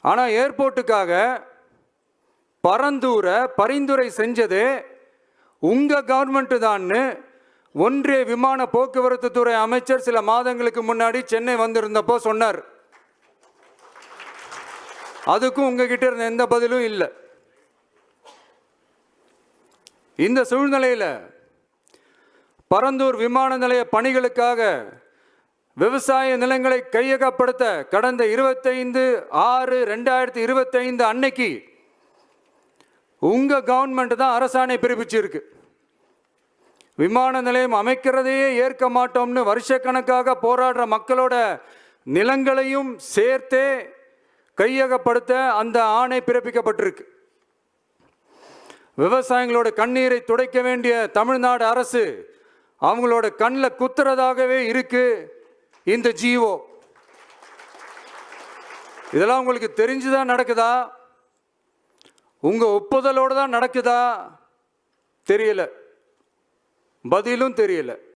ஆனால் ஏர்போர்ட்டுக்காக பரந்தூரை பரிந்துரை செஞ்சது உங்கள் கவர்மெண்ட்டு தான்னு ஒன்றிய விமான போக்குவரத்து துறை அமைச்சர் சில மாதங்களுக்கு முன்னாடி சென்னை வந்திருந்தப்போ சொன்னார். அதுக்கும் உங்ககிட்ட இருந்த எந்த பதிலும் இல்லை. இந்த சூழ்நிலையில் பரந்தூர் விமான நிலைய பணிகளுக்காக விவசாய நிலங்களை கையகப்படுத்த கடந்த 25/6/2025 அன்னைக்கு உங்க கவர்மெண்ட் தான் அரசாணை பிறப்பிச்சிருக்கு. விமான நிலையம் அமைக்கிறதையே ஏற்க மாட்டோம்னு வருஷக்கணக்காக போராடுற மக்களோட நிலங்களையும் சேர்த்தே கையகப்படுத்த அந்த ஆணை பிறப்பிக்கப்பட்டிருக்கு. விவசாயிகளோட கண்ணீரை துடைக்க வேண்டிய தமிழ்நாடு அரசு அவங்களோட கண்ணில் குத்துறதாகவே இருக்கு இந்த ஜிஓ. இதெல்லாம் உங்களுக்கு தெரிஞ்சுதான் நடக்குதா, உங்க ஒப்புதலோடு தான் நடக்குதா தெரியல, பதிலும் தெரியல.